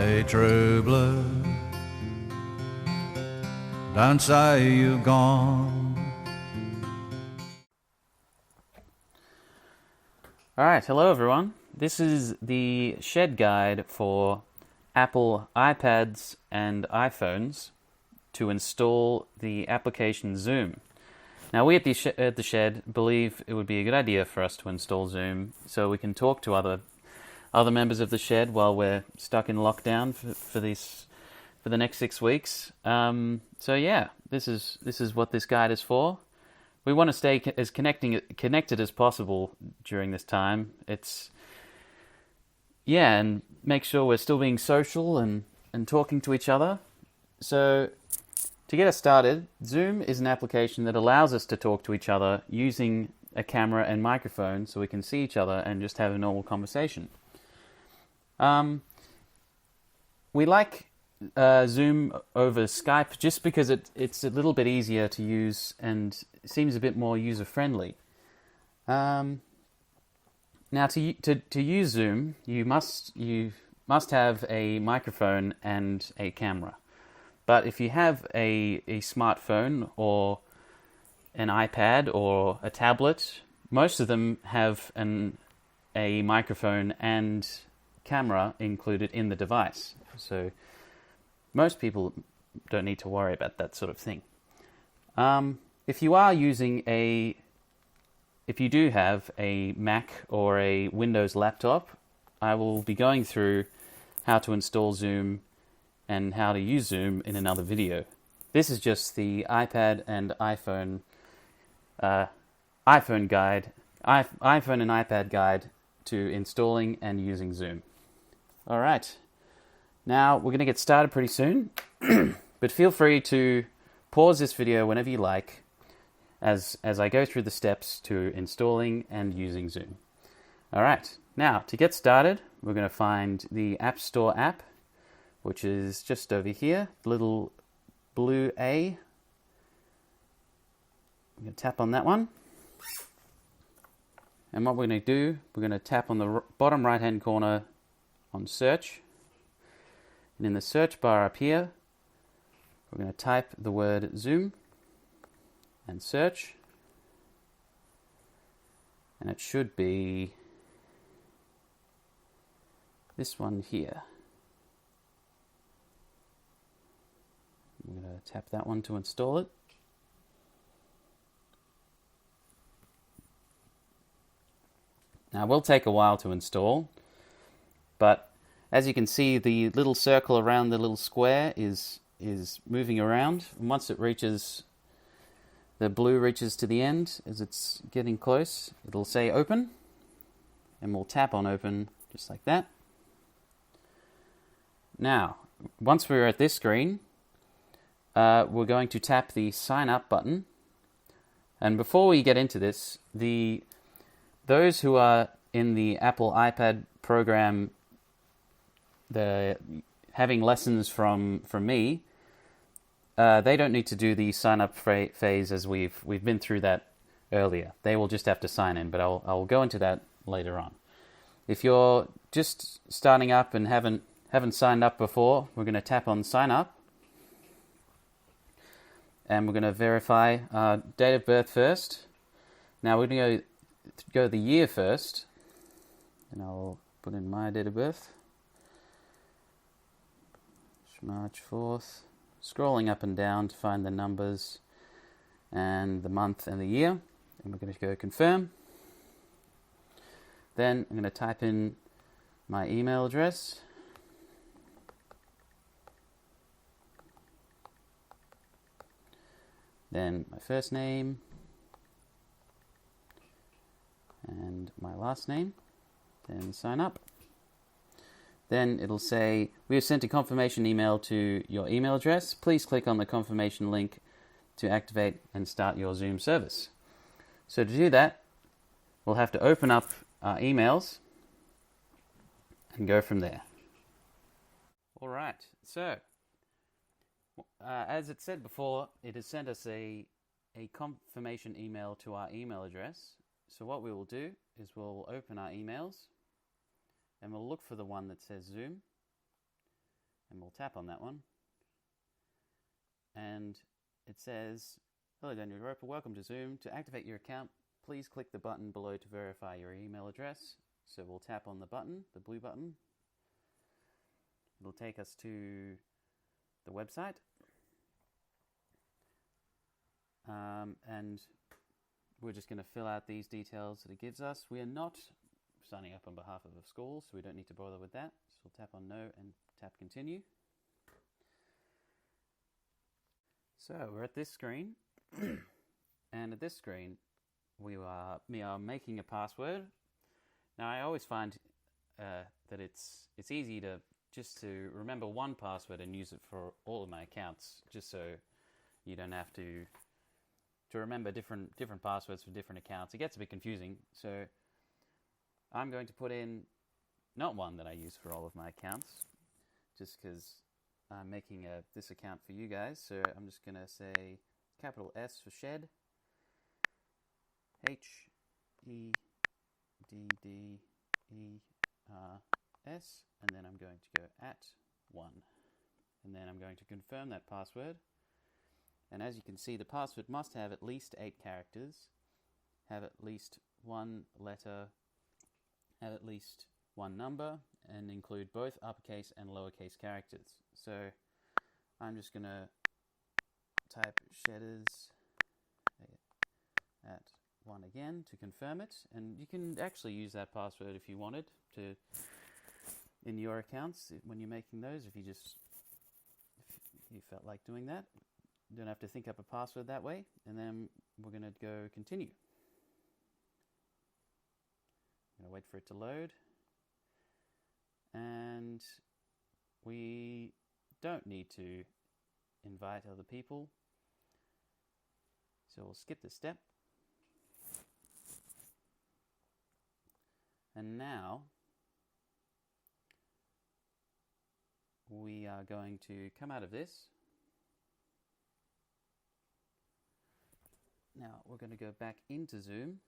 Hey, true blue, don't say you've gone. Alright, hello everyone. This is the shed guide for Apple iPads and iPhones to install the application Zoom. Now we at the shed believe it would be a good idea for us to install Zoom so we can talk to other members of the shed while we're stuck in lockdown for the next 6 weeks. So yeah, this is what this guide is for. We want to stay as connected as possible during this time. And make sure we're still being social and talking to each other. So to get us started, Zoom is an application that allows us to talk to each other using a camera and microphone so we can see each other and just have a normal conversation. We like Zoom over Skype just because it's a little bit easier to use and seems a bit more user-friendly. Now, to use Zoom, you must have a microphone and a camera. But if you have a smartphone or an iPad or a tablet, most of them have a microphone and camera included in the device. So most people don't need to worry about that sort of thing. If you do have a Mac or a Windows laptop, I will be going through how to install Zoom and how to use Zoom in another video. This is just the iPad and iPhone and iPad guide to installing and using Zoom. All right. Now, we're going to get started pretty soon, but feel free to pause this video whenever you like as I go through the steps to installing and using Zoom. All right. Now, to get started, we're going to find the App Store app, which is just over here, the little blue A. I'm going to tap on that one. And what we're going to do, we're going to tap on the bottom right-hand corner on search. And in the search bar up here, we're going to type the word Zoom and search. And it should be this one here. I'm going to tap that one to install it. Now, it will take a while to install, but as you can see, the little circle around the little square is moving around. And once it reaches, the blue reaches to the end, as it's getting close, it'll say open, and we'll tap on open just like that. Now, once we're at this screen, we're going to tap the sign up button. And before we get into this, those who are in the Apple iPad program, they're having lessons from me, they don't need to do the sign up phase as we've been through that earlier. They will just have to sign in, but I'll go into that later on. If you're just starting up and haven't signed up before, we're going to tap on sign up. And we're going to verify date of birth first. Now we're going to go the year first. And I'll put in my date of birth. March 4th. Scrolling up and down to find the numbers and the month and the year. And we're going to go confirm. Then I'm going to type in my email address. Then my first name and my last name. Then sign up. Then it'll say, we have sent a confirmation email to your email address. Please click on the confirmation link to activate and start your Zoom service. So to do that, we'll have to open up our emails and go from there. All right, so as it said before, it has sent us a confirmation email to our email address. So what we will do is we'll open our emails and we'll look for the one that says Zoom. And we'll tap on that one. And it says, "Hello, Daniel Roper, welcome to Zoom. To activate your account, please click the button below to verify your email address." So we'll tap on the button, the blue button. It'll take us to the website. And we're just going to fill out these details that it gives us. We are not signing up on behalf of a school, so we don't need to bother with that. So we'll tap on no and tap continue. So we're at this screen, and at this screen we are making a password. Now I always find that it's easy to just to remember one password and use it for all of my accounts, just so you don't have to remember different passwords for different accounts. It gets a bit confusing, so I'm going to put in not one that I use for all of my accounts, just because I'm making this account for you guys. So I'm just going to say capital S for shed, HEDDERS, and then I'm going to go @1, and then I'm going to confirm that password. And as you can see, the password must have at least 8 characters, have at least one letter, have at least one number, and include both uppercase and lowercase characters. So I'm just going to type shedders @1 again to confirm it. And you can actually use that password if you wanted to in your accounts when you're making those, if you felt like doing that. You don't have to think up a password that way. And then we're going to go continue. I'm going to wait for it to load. And we don't need to invite other people, so we'll skip this step. And now we are going to come out of this. Now we're going to go back into Zoom,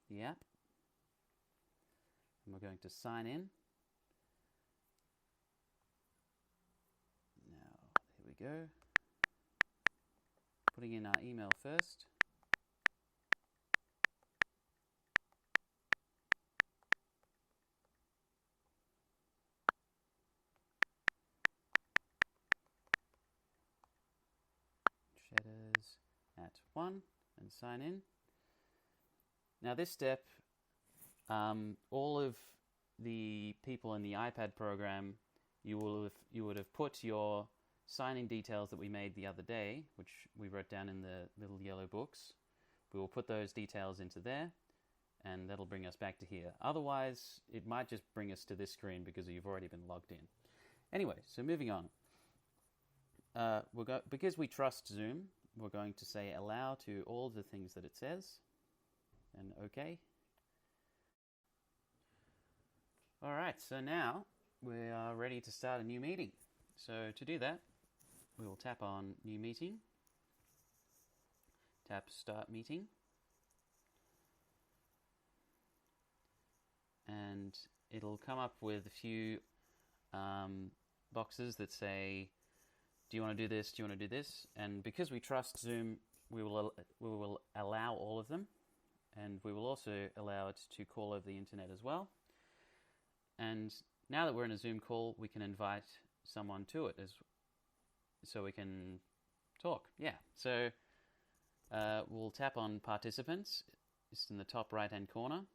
the app, and we're going to sign in. Now, here we go. Putting in our email first. Shedders @1 and sign in. Now this step, all of the people in the iPad program, you would have put your sign-in details that we made the other day, which we wrote down in the little yellow books. We will put those details into there, and that'll bring us back to here. Otherwise, it might just bring us to this screen because you've already been logged in. Anyway, so moving on. Because we trust Zoom, we're going to say allow to all the things that it says, and OK. All right, so now we are ready to start a new meeting. So to do that, we will tap on New Meeting, tap Start Meeting, and it'll come up with a few boxes that say, do you want to do this? Do you want to do this? And because we trust Zoom, we will allow all of them, and we will also allow it to call over the internet as well. And now that we're in a Zoom call, we can invite someone to it so we can talk. Yeah. So we'll tap on Participants, just in the top right-hand corner,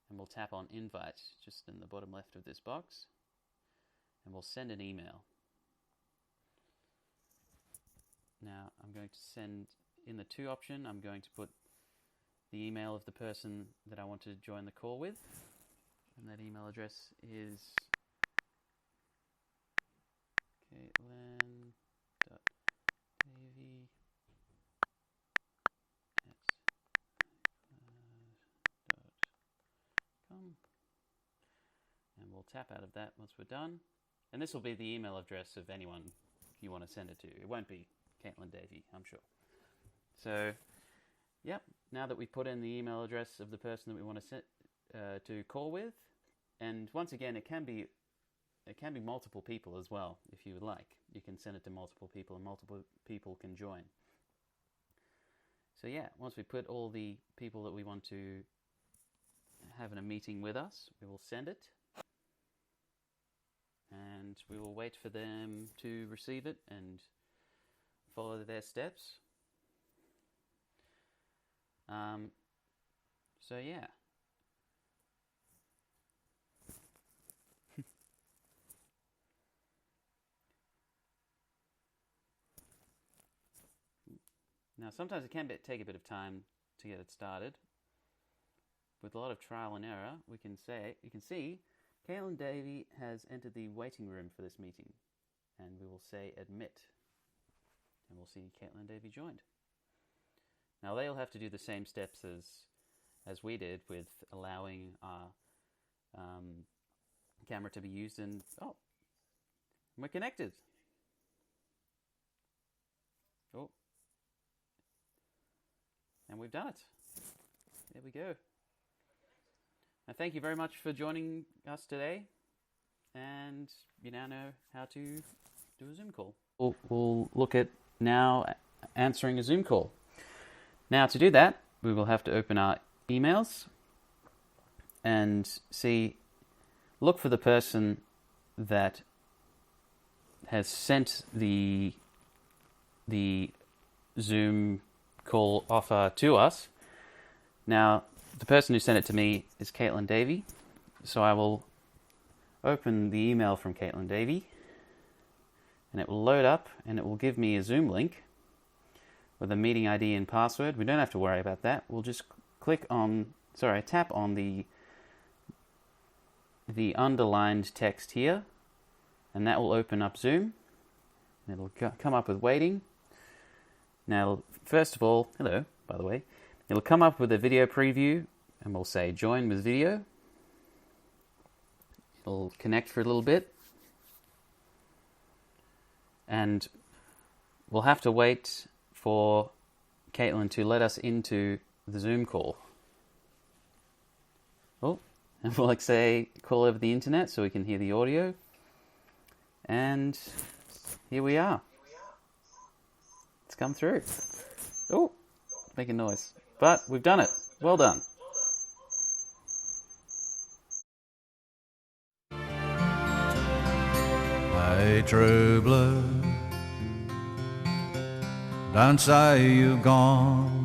and we'll tap on Invite, just in the bottom left of this box, and we'll send an email. Now I'm going to send, in the To option, I'm going to put the email of the person that I want to join the call with, and that email address is caitlin.davy@icloud.com, and we'll tap out of that once we're done. And this will be the email address of anyone you want to send it to. It won't be Caitlin Davy, I'm sure. So, yep, now that we've put in the email address of the person that we want to call with, and once again, it can be it can be multiple people as well, if you would like. You can send it to multiple people and multiple people can join. So yeah, once we put all the people that we want to have in a meeting with us, we will send it. And we will wait for them to receive it and follow their steps. So yeah. Now sometimes it can take a bit of time to get it started. With a lot of trial and error, you can see Caitlin Davey has entered the waiting room for this meeting. And we will say admit. And we'll see Caitlin Davey joined. Now they'll have to do the same steps as we did with allowing our camera to be used, and we're connected. Oh, and we've done it. There we go. Now thank you very much for joining us today, and you now know how to do a Zoom call. We'll look at now answering a Zoom call. Now to do that, we will have to open our emails and look for the person that has sent the Zoom call offer to us. Now, the person who sent it to me is Caitlin Davey, so I will open the email from Caitlin Davey, and it will load up, and it will give me a Zoom link with a meeting ID and password. We don't have to worry about that. We'll just tap on the underlined text here, and that will open up Zoom. And it'll come up with waiting. Now, first of all, hello, by the way. It'll come up with a video preview, and we'll say join with video. It'll connect for a little bit. And we'll have to wait for Caitlin to let us into the Zoom call. Oh, and we'll say call over the internet so we can hear the audio. And here we are. It's come through. Oh, making noise. But we've done it. Well done. Hey, true blue, don't say you've gone.